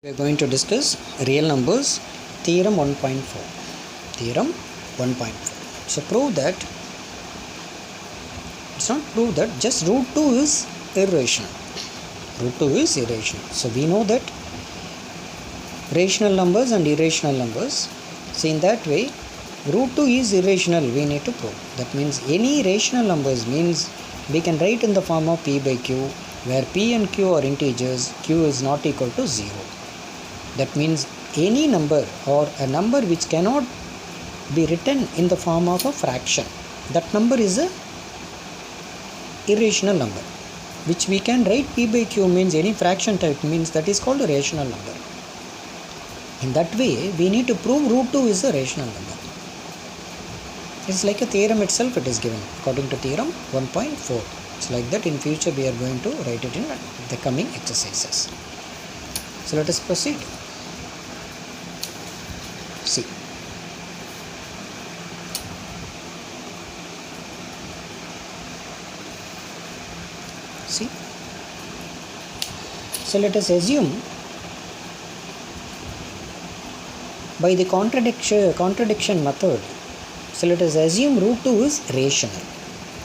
We are going to discuss real numbers theorem 1.4. Theorem 1.4. So prove that, it's not prove that, just root 2 is irrational. Root 2 is irrational. So we know that rational numbers and irrational numbers. So in that way, root 2 is irrational, we need to prove. That means any rational numbers means we can write in the form of p by q, where p and q are integers, q is not equal to 0. That means any number or a number which cannot be written in the form of a fraction, that number is a irrational number. Which we can write p by q means any fraction type means that is called a rational number. In that way, we need to prove root 2 is a rational number. It's like a theorem itself it is given according to theorem 1.4. It's like that. In future we are going to write it in the coming exercises. So let us proceed. See. So let us assume by the contradiction method. So let us assume root 2 is rational.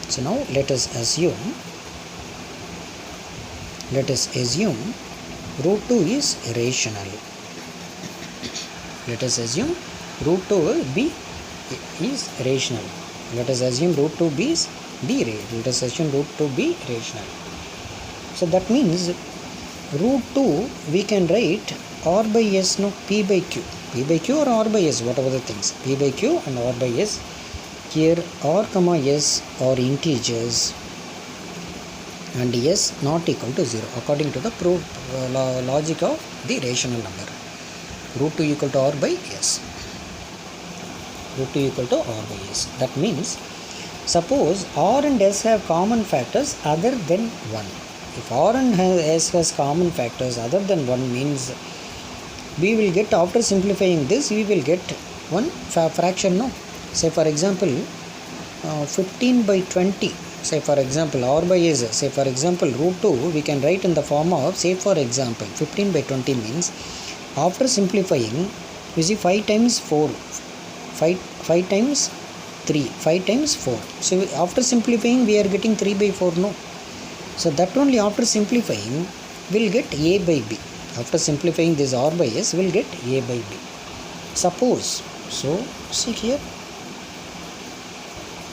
So now let us assume root 2 is rational. Let us assume root 2 is rational. Let us assume root 2 let us assume root 2 be rational. So that means root 2 we can write r by s, no, p by q. P by q or r by s, whatever the things. P by q and r by s. Here r comma s are integers and s not equal to 0 according to the logic of the rational number. Root 2 equal to r by s. Root 2 equal to r by s. That means suppose r and s have common factors other than 1. If r and s has common factors other than 1 means we will get, after simplifying this, we will get one fraction, no? Say for example 15 by 20. Say for example r by s. Say for example root 2 we can write in the form of, say for example 15 by 20 means after simplifying, you see 5 times 4, 5 times 3, 5 times 4. So after simplifying we are getting 3 by 4, no? So that only after simplifying we'll get a by b. After simplifying this r by s we'll get a by b. Suppose, so see here,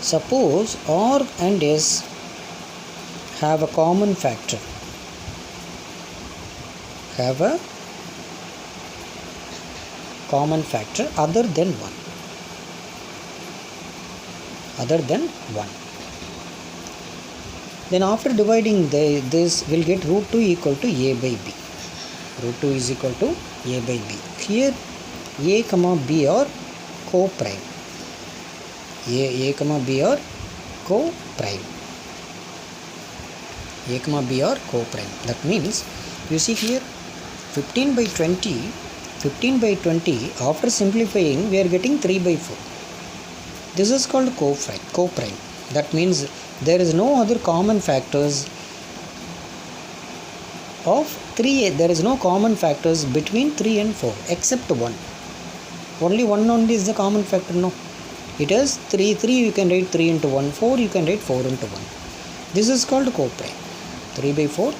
suppose r and s have a common factor, other than 1. Then after dividing this we'll get root 2 equal to a by b. Root 2 is equal to a by b. Here a comma b are co-prime. A comma b are co-prime. A comma b are co-prime. That means you see here 15 by 20 after simplifying we are getting 3 by 4. This is called co-prime. That means there is no other common factors of 3. There is no common factors between 3 and 4 except 1. Only 1 only is the common factor, no? It is 3 you can write 3 into 1, 4 you can write 4 into 1. This is called co-prime. 3 by 4,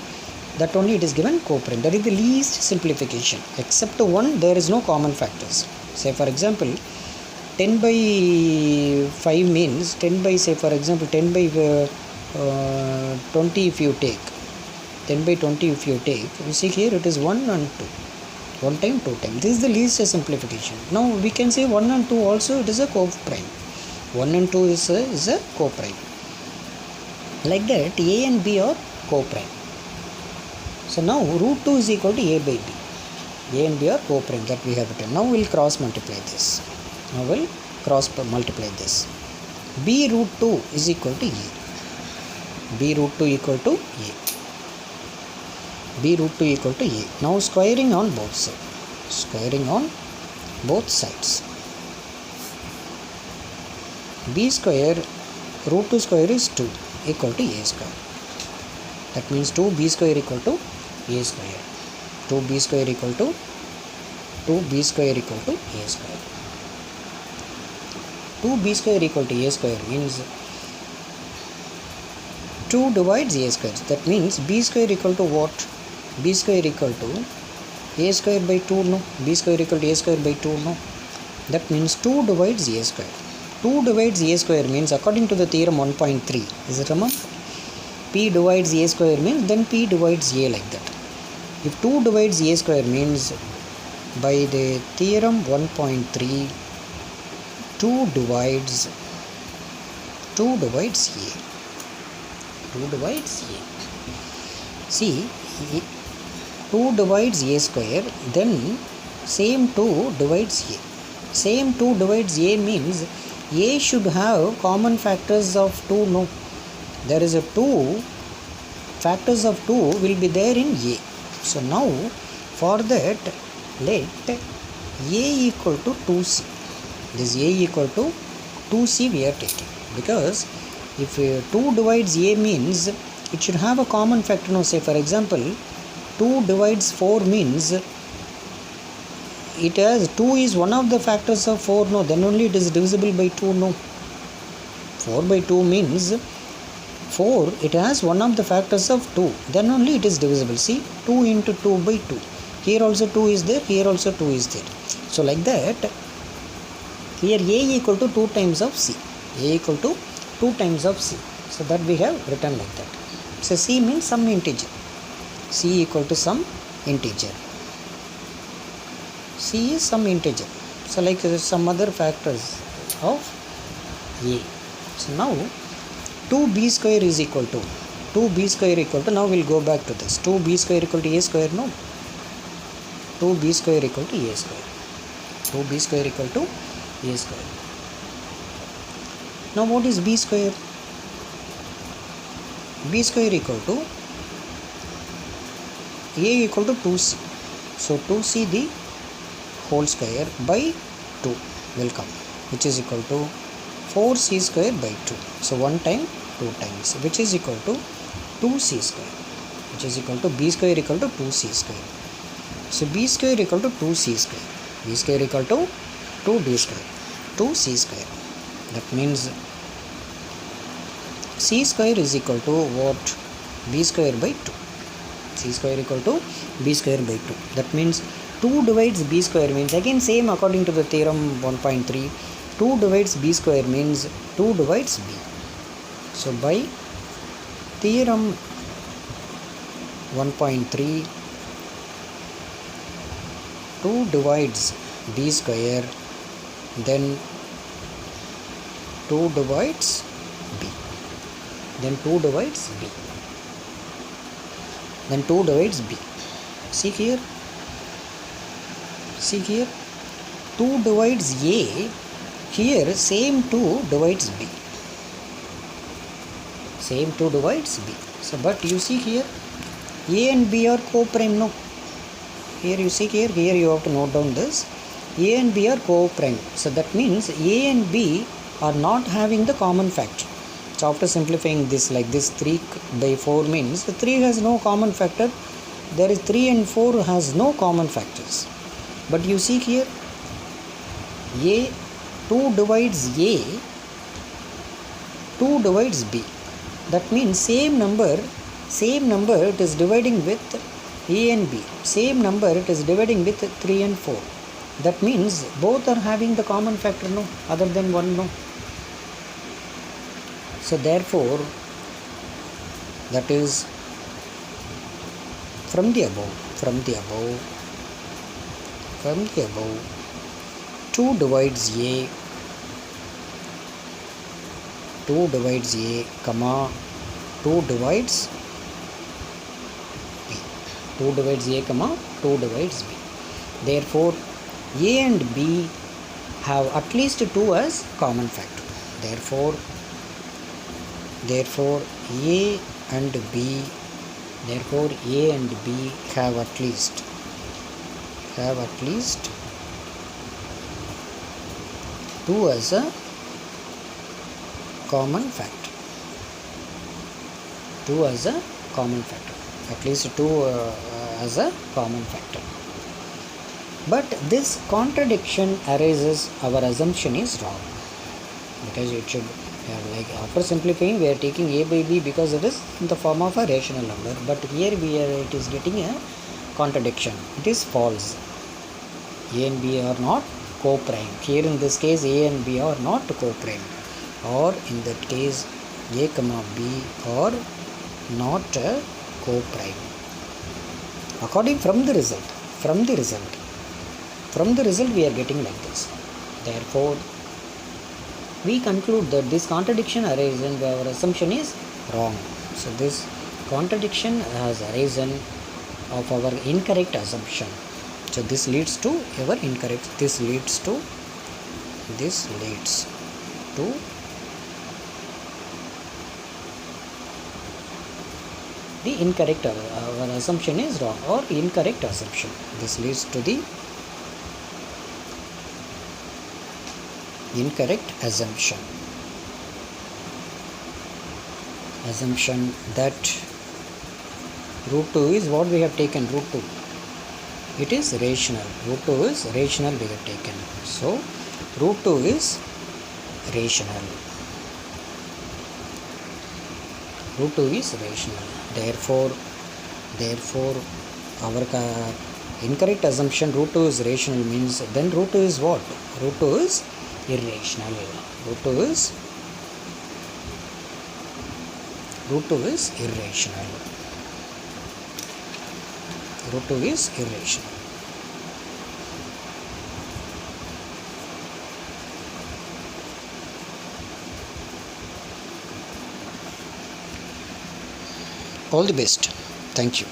that only it is given co-prime. That is the least simplification. Except 1 there is no common factors. Say for example 10 by 5 means 10 by, say for example 10 by 20 if you take 10 by 20 if you take, you see here it is 1 and 2. 1 time, 2 time. This is the least simplification. Now we can say 1 and 2 also it is a co-prime. 1 and 2 is a co-prime. Like that a and b are co-prime. So now root 2 is equal to a by b. A and b are co-prime, that we have written. Now we will cross multiply this. B root 2 is equal to a. B root 2 equal to a. B root 2 equal to a. Now squaring on both sides. B square root 2 square is 2 equal to a square. That means 2b square equal to a square. 2b square equal to 2b square equal to a square. 2b square equal to a square means 2 divides a square. That means b square equal to what? B square equal to a square by 2, no? B square equal to a square by 2, no? That means 2 divides a square. 2 divides a square means according to the theorem 1.3. Is it remember? P divides a square means then P divides a like that. If 2 divides a square means by the theorem 1.3 2 divides a. 2 divides a. See, 2 divides a square, then same 2 divides a. Same 2 divides a means a should have common factors of 2, no? There is a 2 factors of 2 will be there in a. So now for that let a equal to 2c. This a equal to 2c we are taking, because if 2 divides a means it should have a common factor. No, say for example 2 divides 4 means it has 2 is one of the factors of 4, no? Then only it is divisible by 2, no? 4 by 2 means 4 it has one of the factors of 2, then only it is divisible. See, 2 into 2 by 2. Here also 2 is there, here also 2 is there. So like that, here a equal to 2 times of c. A equal to 2 times of c. So that we have written like that. So c means some integer. C equal to some integer. C is some integer. So like some other factors of a. So now 2b square is equal to 2b square equal to, now we'll go back to this. 2b square equal to a square, no? 2b square equal to a square. 2b square equal to a square. Now what is b square? B square equal to a equal to 2c. So 2c the whole square by 2 will come, which is equal to 4c square by 2. So 1 time 2 times, which is equal to 2c square, which is equal to b square equal to 2c square. So b square equal to 2c square. B square equal to 2d square, 2c square. That means c square is equal to what? B square by 2. C square equal to b square by 2. That means 2 divides b square means, again same according to the theorem 1.3, 2 divides b square means 2 divides b. So by theorem 1.3, 2 divides b square, then 2 divides b, then 2 divides b, then 2 divides b. See here, 2 divides a, here same 2 divides b, same 2 divides b. So but you see here a and b are co-prime, no? Here you see here you have to note down this, a and b are co-prime. So that means a and b are not having the common factor. So after simplifying this like this, 3 by 4 means the 3 has no common factor. There is 3 and 4 has no common factors. But you see here a, 2 divides a, 2 divides b. That means same number it is dividing with a and b. Same number it is dividing with 3 and 4. That means both are having the common factor, no? Other than 1, no? So therefore, that is from the above, 2 divides a, comma 2 divides b. 2 divides a, comma 2 divides b. Therefore, a and b have at least 2 as common factor. Therefore a and b have at least 2 as a common factor. 2 as a common factor. At least 2 as a common factor. But this contradiction arises, our assumption is wrong, because it should like after simplifying we are taking a by b because it is in the form of a rational number, but here it is getting a contradiction. It is false. A and b are not co-prime. Here in this case a and b are not co-prime, or in that case a comma b are not a co-prime. According from the result we are getting like this. Therefore we conclude that this contradiction arises when our assumption is wrong. So this contradiction has arisen of our incorrect assumption. So this leads to our incorrect. This leads to the incorrect. Our assumption is wrong or incorrect assumption. This leads to the incorrect assumption that root 2 is what we have taken. Root 2, it is rational. Root 2 is rational we have taken. So root 2 is rational. Root 2 is rational. Therefore our incorrect assumption root 2 is rational means then root 2 is what? Root 2 is irrational. Root 2 is irrational. Root 2 is irrational. All the best. Thank you.